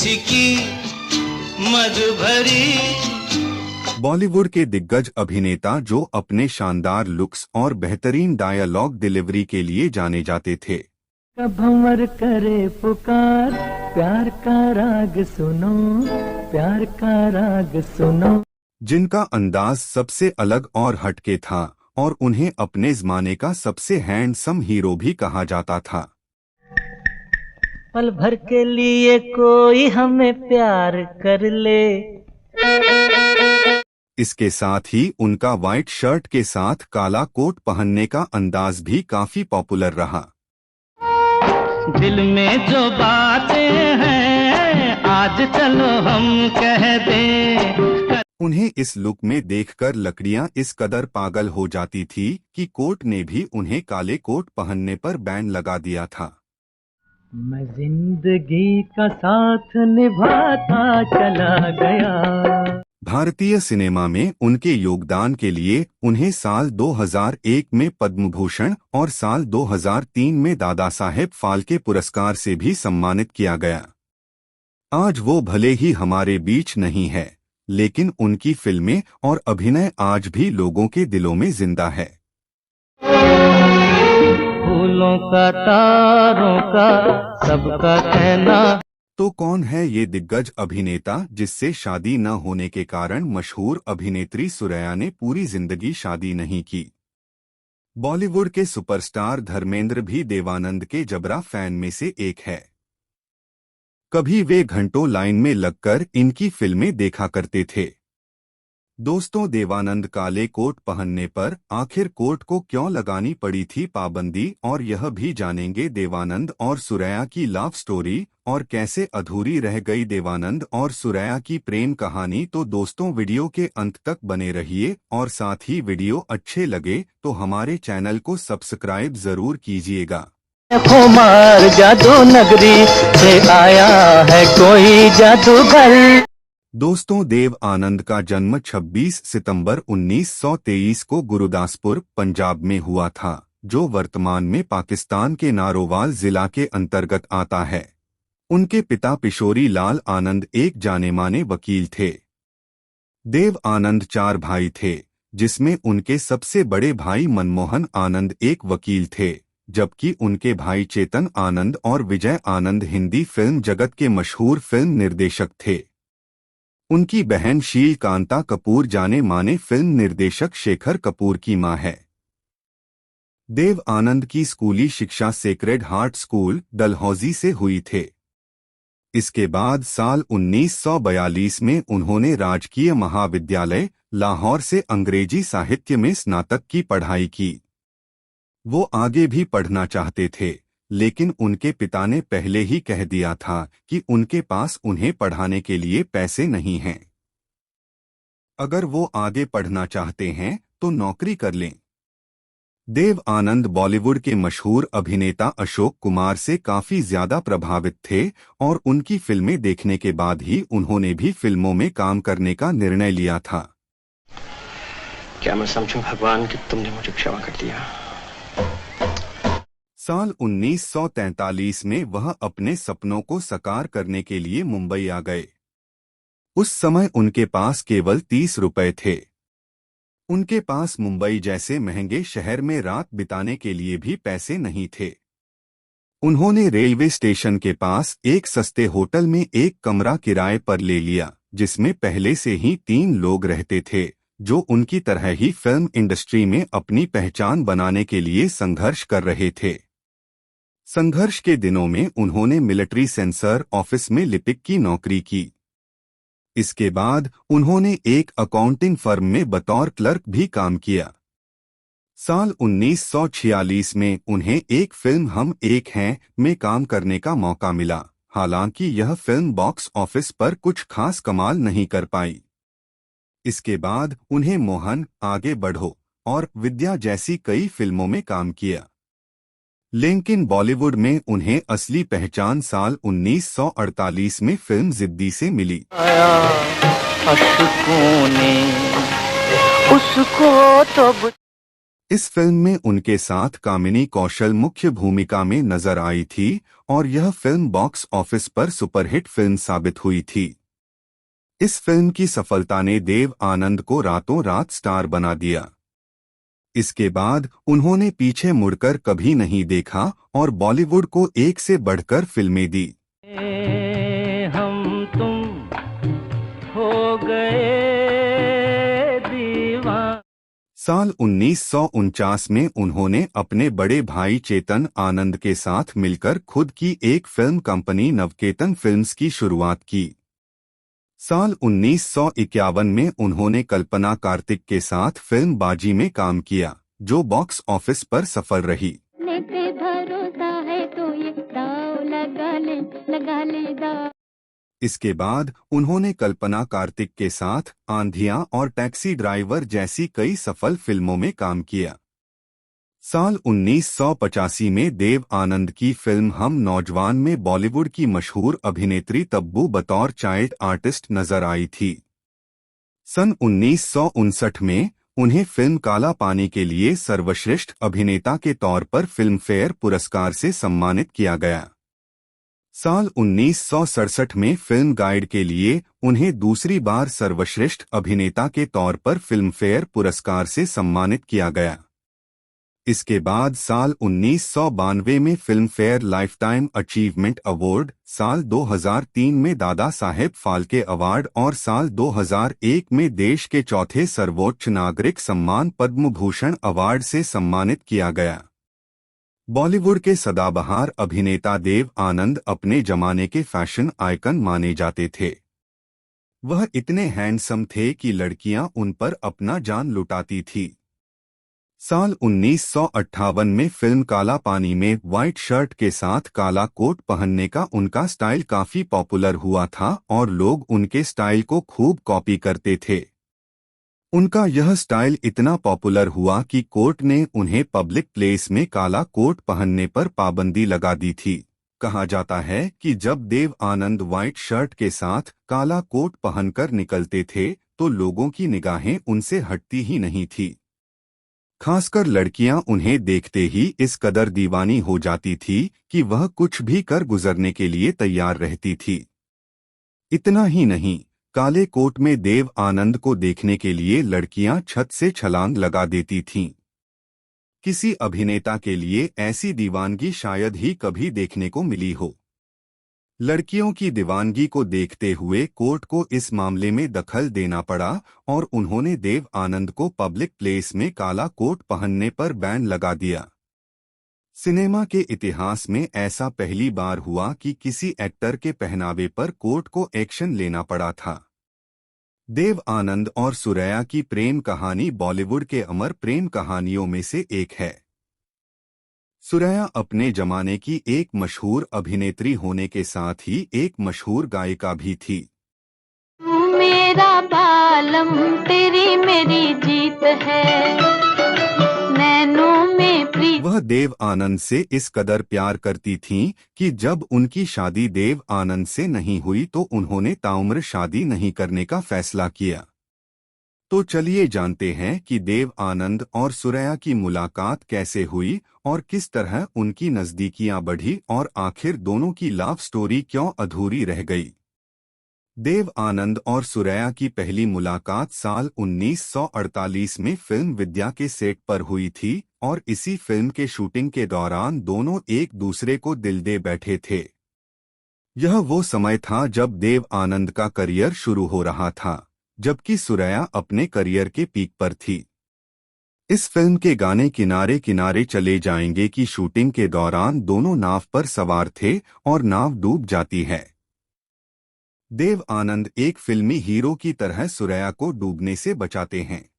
इसकी मद भरी। बॉलीवुड के दिग्गज अभिनेता जो अपने शानदार लुक्स और बेहतरीन डायलॉग डिलीवरी के लिए जाने जाते थे। कब भंवर करे पुकार, प्यार का राग सुनो, प्यार का राग सुनो। जिनका अंदाज सबसे अलग और हटके था और उन्हें अपने ज़माने का सबसे हैंडसम हीरो भी कहा जाता था। पल भर के लिए कोई हमें प्यार कर ले। इसके साथ ही उनका व्हाइट शर्ट के साथ काला कोट पहनने का अंदाज भी काफी पॉपुलर रहा। दिल में जो बातें हैं आज चलो हम कह दें। उन्हें इस लुक में देखकर लकड़ियां इस कदर पागल हो जाती थी कि कोर्ट ने भी उन्हें काले कोट पहनने पर बैन लगा दिया था। मैं जिंदगी का साथ निभाता चला गया। भारतीय सिनेमा में उनके योगदान के लिए उन्हें साल 2001 में पद्म भूषण और साल 2003 में दादा साहेब फाल्के पुरस्कार से भी सम्मानित किया गया। आज वो भले ही हमारे बीच नहीं है, लेकिन उनकी फिल्में और अभिनय आज भी लोगों के दिलों में जिंदा है। फूलों का, तारों का, सबका कहना। तो कौन है ये दिग्गज अभिनेता जिससे शादी न होने के कारण मशहूर अभिनेत्री सुरैया ने पूरी जिंदगी शादी नहीं की? बॉलीवुड के सुपरस्टार धर्मेंद्र भी देवानंद के जबरा फैन में से एक है। कभी वे घंटों लाइन में लगकर इनकी फिल्में देखा करते थे। दोस्तों, देवानंद काले कोट पहनने पर आखिर कोट को क्यों लगानी पड़ी थी पाबंदी, और यह भी जानेंगे देवानंद और सुरैया की लव स्टोरी और कैसे अधूरी रह गई देवानंद और सुरैया की प्रेम कहानी। तो दोस्तों, वीडियो के अंत तक बने रहिए और साथ ही वीडियो अच्छे लगे तो हमारे चैनल को सब्सक्राइब जरूर कीजिएगा। खुमार जादू नगरी से आया है कोई जादूगर। दोस्तों, देव आनंद का जन्म 26 सितंबर 1923 को गुरुदासपुर, पंजाब में हुआ था, जो वर्तमान में पाकिस्तान के नारोवाल जिला के अंतर्गत आता है। उनके पिता पिशोरी लाल आनंद एक जाने-माने वकील थे। देव आनंद 4 भाई थे, जिसमें उनके सबसे बड़े भाई मनमोहन आनंद एक वकील थे, जबकि उनके भाई चेतन आनंद और विजय आनंद हिंदी फिल्म जगत के मशहूर फिल्म निर्देशक थे। उनकी बहन शील कांता कपूर जाने माने फिल्म निर्देशक शेखर कपूर की मां है। देव आनंद की स्कूली शिक्षा सेक्रेड हार्ट स्कूल, डलहौजी से हुई थे। इसके बाद साल 1942 में उन्होंने राजकीय महाविद्यालय लाहौर से अंग्रेजी साहित्य में स्नातक की पढ़ाई की। वो आगे भी पढ़ना चाहते थे, लेकिन उनके पिता ने पहले ही कह दिया था कि उनके पास उन्हें पढ़ाने के लिए पैसे नहीं हैं। अगर वो आगे पढ़ना चाहते हैं तो नौकरी कर लें। देव आनंद बॉलीवुड के मशहूर अभिनेता अशोक कुमार से काफी ज्यादा प्रभावित थे और उनकी फिल्में देखने के बाद ही उन्होंने भी फिल्मों में काम करने का निर्णय लिया था। क्या मैं समझूं भगवान कि तुमने मुझे क्षमा कर दिया। साल 1943 में वह अपने सपनों को साकार करने के लिए मुंबई आ गए। उस समय उनके पास केवल 30 रुपए थे। उनके पास मुंबई जैसे महंगे शहर में रात बिताने के लिए भी पैसे नहीं थे। उन्होंने रेलवे स्टेशन के पास एक सस्ते होटल में एक कमरा किराए पर ले लिया, जिसमें पहले से ही 3 लोग रहते थे, जो उनकी तरह ही फिल्म इंडस्ट्री में अपनी पहचान बनाने के लिए संघर्ष कर रहे थे। संघर्ष के दिनों में उन्होंने मिलिट्री सेंसर ऑफिस में लिपिक की नौकरी की। इसके बाद उन्होंने एक अकाउंटिंग फर्म में बतौर क्लर्क भी काम किया। साल 1946 में उन्हें एक फिल्म हम एक हैं में काम करने का मौका मिला। हालांकि यह फिल्म बॉक्स ऑफिस पर कुछ खास कमाल नहीं कर पाई। इसके बाद उन्हें मोहन, आगे बढ़ो और विद्या जैसी कई फिल्मों में काम किया। लेकिन बॉलीवुड में उन्हें असली पहचान साल 1948 में फिल्म जिद्दी से मिली। अशकों ने उसको तो इस फिल्म में उनके साथ कामिनी कौशल मुख्य भूमिका में नजर आई थी और यह फिल्म बॉक्स ऑफिस पर सुपरहिट फिल्म साबित हुई थी। इस फिल्म की सफलता ने देव आनंद को रातों रात स्टार बना दिया। इसके बाद उन्होंने पीछे मुड़कर कभी नहीं देखा और बॉलीवुड को एक से बढ़कर फिल्में दी। हम तुम हो गए दीवान। साल 1949 में उन्होंने अपने बड़े भाई चेतन आनंद के साथ मिलकर खुद की एक फिल्म कंपनी नवकेतन फिल्म्स की शुरुआत की। साल 1951 में उन्होंने कल्पना कार्तिक के साथ फिल्म बाजी में काम किया, जो बॉक्स ऑफिस पर सफल रही। पे भरोसा है तो ये दाव लगा ले दाव। इसके बाद उन्होंने कल्पना कार्तिक के साथ आंधियां और टैक्सी ड्राइवर जैसी कई सफल फिल्मों में काम किया। साल 1985 में देव आनंद की फिल्म हम नौजवान में बॉलीवुड की मशहूर अभिनेत्री तब्बू बतौर चाइल्ड आर्टिस्ट नजर आई थी। सन 1959 में उन्हें फिल्म काला पानी के लिए सर्वश्रेष्ठ अभिनेता के तौर पर फिल्म फेयर पुरस्कार से सम्मानित किया गया। साल 1967 में फिल्म गाइड के लिए उन्हें दूसरी बार सर्वश्रेष्ठ अभिनेता के तौर पर फिल्म फेयर पुरस्कार से सम्मानित किया गया। इसके बाद साल 1992 में film fair lifetime achievement award, साल 2003 में दादा साहेब फाल्के अवार्ड और साल 2001 में देश के चौथे सर्वोच्च नागरिक सम्मान पद्म भूषण अवार्ड से सम्मानित किया गया। बॉलीवुड के सदाबहार अभिनेता देव आनंद अपने जमाने के फैशन आइकन माने जाते थे। वह इतने हैंडसम थे कि लड़कियां उन पर अपना जान लुटाती थी। साल 1958 में फिल्म काला पानी में व्हाइट शर्ट के साथ काला कोट पहनने का उनका स्टाइल काफी पॉपुलर हुआ था और लोग उनके स्टाइल को खूब कॉपी करते थे। उनका यह स्टाइल इतना पॉपुलर हुआ कि कोर्ट ने उन्हें पब्लिक प्लेस में काला कोट पहनने पर पाबंदी लगा दी थी। कहा जाता है कि जब देव आनंद व्हाइट शर्ट के साथ काला कोट पहनकर निकलते थे तो लोगों की निगाहें उनसे हटती ही नहीं थी। खासकर लड़कियां उन्हें देखते ही इस कदर दीवानी हो जाती थी कि वह कुछ भी कर गुजरने के लिए तैयार रहती थी। इतना ही नहीं, काले कोट में देव आनंद को देखने के लिए लड़कियां छत से छलांग लगा देती थीं। किसी अभिनेता के लिए ऐसी दीवानगी शायद ही कभी देखने को मिली हो। लड़कियों की दीवानगी को देखते हुए कोर्ट को इस मामले में दखल देना पड़ा और उन्होंने देव आनंद को पब्लिक प्लेस में काला कोट पहनने पर बैन लगा दिया। सिनेमा के इतिहास में ऐसा पहली बार हुआ कि किसी एक्टर के पहनावे पर कोर्ट को एक्शन लेना पड़ा था। देव आनंद और सुरैया की प्रेम कहानी बॉलीवुड के अमर प्रेम कहानियों में से एक है। सुरैया अपने जमाने की एक मशहूर अभिनेत्री होने के साथ ही एक मशहूर गायिका भी थी। तू मेरा बालम तेरी मेरी जीत है, नैनों में प्रीत। वह देव आनंद से इस कदर प्यार करती थीं कि जब उनकी शादी देव आनंद से नहीं हुई तो उन्होंने ताउम्र शादी नहीं करने का फैसला किया। तो चलिए जानते हैं कि देव आनंद और सुरैया की मुलाकात कैसे हुई और किस तरह उनकी नजदीकियां बढ़ी और आखिर दोनों की लव स्टोरी क्यों अधूरी रह गई। देव आनंद और सुरैया की पहली मुलाकात साल 1948 में फिल्म विद्या के सेट पर हुई थी और इसी फिल्म के शूटिंग के दौरान दोनों एक दूसरे को दिल दे बैठे थे। यह वो समय था जब देव आनंद का करियर शुरू हो रहा था, जबकि सुरैया अपने करियर के पीक पर थी। इस फिल्म के गाने किनारे किनारे चले जाएंगे की शूटिंग के दौरान दोनों नाव पर सवार थे और नाव डूब जाती है। देव आनंद एक फिल्मी हीरो की तरह सुरैया को डूबने से बचाते हैं।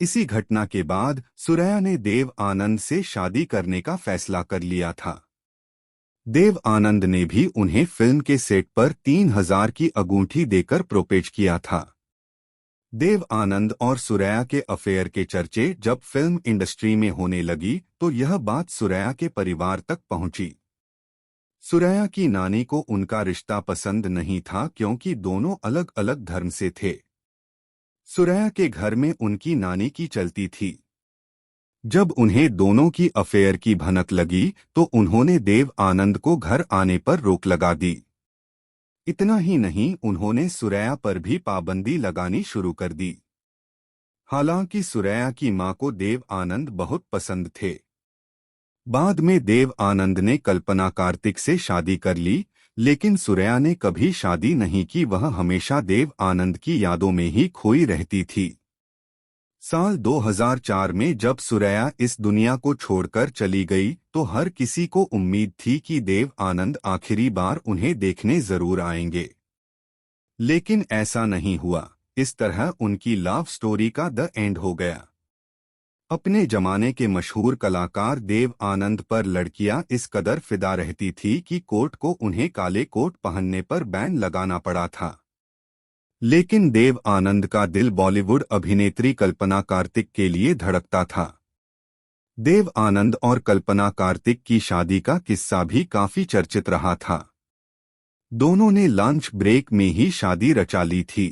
इसी घटना के बाद सुरैया ने देव आनंद से शादी करने का फैसला कर लिया था। देव आनंद ने भी उन्हें फिल्म के सेट पर 3000 की अंगूठी देकर प्रोपोज किया था। देव आनंद और सुरैया के अफेयर के चर्चे जब फिल्म इंडस्ट्री में होने लगी तो यह बात सुरैया के परिवार तक पहुंची। सुरैया की नानी को उनका रिश्ता पसंद नहीं था क्योंकि दोनों अलग अलग धर्म से थे। सुरैया के घर में उनकी नानी की चलती थी। जब उन्हें दोनों की अफेयर की भनक लगी तो उन्होंने देव आनंद को घर आने पर रोक लगा दी। इतना ही नहीं, उन्होंने सुरैया पर भी पाबंदी लगानी शुरू कर दी। हालांकि सुरैया की मां को देव आनंद बहुत पसंद थे। बाद में देव आनंद ने कल्पना कार्तिक से शादी कर ली, लेकिन सुरैया ने कभी शादी नहीं की। वह हमेशा देव आनंद की यादों में ही खोई रहती थी। साल 2004 में जब सुरैया इस दुनिया को छोड़कर चली गई तो हर किसी को उम्मीद थी कि देव आनंद आखिरी बार उन्हें देखने जरूर आएंगे, लेकिन ऐसा नहीं हुआ। इस तरह उनकी लव स्टोरी का द एंड हो गया। अपने जमाने के मशहूर कलाकार देव आनंद पर लड़कियां इस कदर फिदा रहती थी कि कोर्ट को उन्हें काले कोट पहनने पर बैन लगाना पड़ा था। लेकिन देव आनंद का दिल बॉलीवुड अभिनेत्री कल्पना कार्तिक के लिए धड़कता था। देव आनंद और कल्पना कार्तिक की शादी का किस्सा भी काफी चर्चित रहा था। दोनों ने लंच ब्रेक में ही शादी रचा ली थी।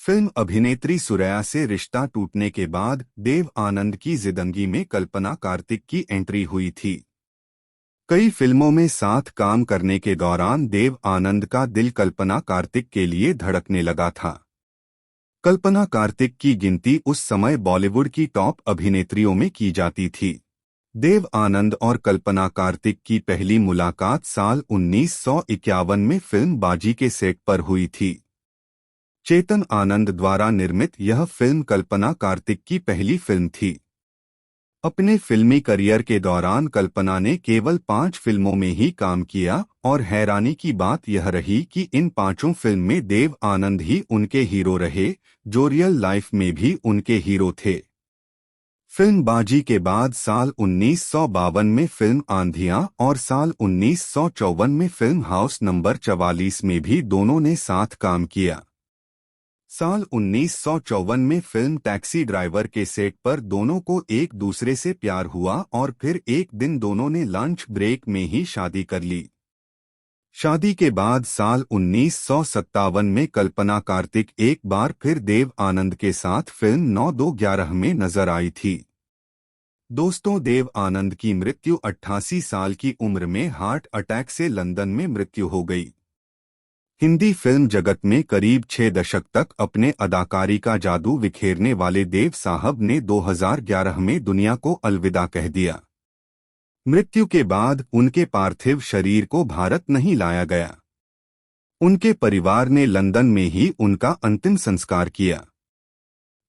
फिल्म अभिनेत्री सुरैया से रिश्ता टूटने के बाद देव आनंद की जिंदगी में कल्पना कार्तिक की एंट्री हुई थी। कई फिल्मों में साथ काम करने के दौरान देव आनंद का दिल कल्पना कार्तिक के लिए धड़कने लगा था। कल्पना कार्तिक की गिनती उस समय बॉलीवुड की टॉप अभिनेत्रियों में की जाती थी। देव आनंद और कल्पना कार्तिक की पहली मुलाकात साल 1951 में फिल्म बाजी के सेट पर हुई थी। चेतन आनंद द्वारा निर्मित यह फिल्म कल्पना कार्तिक की पहली फिल्म थी। अपने फिल्मी करियर के दौरान कल्पना ने केवल 5 फिल्मों में ही काम किया और हैरानी की बात यह रही कि इन 5 फिल्म में देव आनंद ही उनके हीरो रहे, जो रियल लाइफ में भी उनके हीरो थे। फिल्म बाजी के बाद साल 1952 में फिल्म आंधियां और साल 1954 में फिल्म हाउस नंबर 44 में भी दोनों ने साथ काम किया। साल 1954 में फिल्म टैक्सी ड्राइवर के सेट पर दोनों को एक दूसरे से प्यार हुआ और फिर एक दिन दोनों ने लंच ब्रेक में ही शादी कर ली। शादी के बाद साल 1957 में कल्पना कार्तिक एक बार फिर देव आनंद के साथ फिल्म 9-2-11 में नजर आई थी। दोस्तों, देव आनंद की मृत्यु 88 साल की उम्र में हार्ट अटैक से लंदन में मृत्यु हो गई। हिंदी फिल्म जगत में करीब 6 दशक तक अपने अदाकारी का जादू बिखेरने वाले देव साहब ने 2011 में दुनिया को अलविदा कह दिया। मृत्यु के बाद उनके पार्थिव शरीर को भारत नहीं लाया गया। उनके परिवार ने लंदन में ही उनका अंतिम संस्कार किया।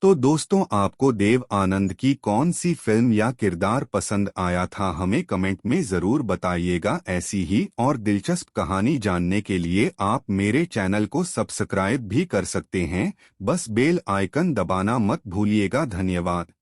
तो दोस्तों, आपको देव आनंद की कौन सी फिल्म या किरदार पसंद आया था, हमें कमेंट में जरूर बताइएगा। ऐसी ही और दिलचस्प कहानी जानने के लिए आप मेरे चैनल को सब्सक्राइब भी कर सकते हैं। बस बेल आइकन दबाना मत भूलिएगा। धन्यवाद।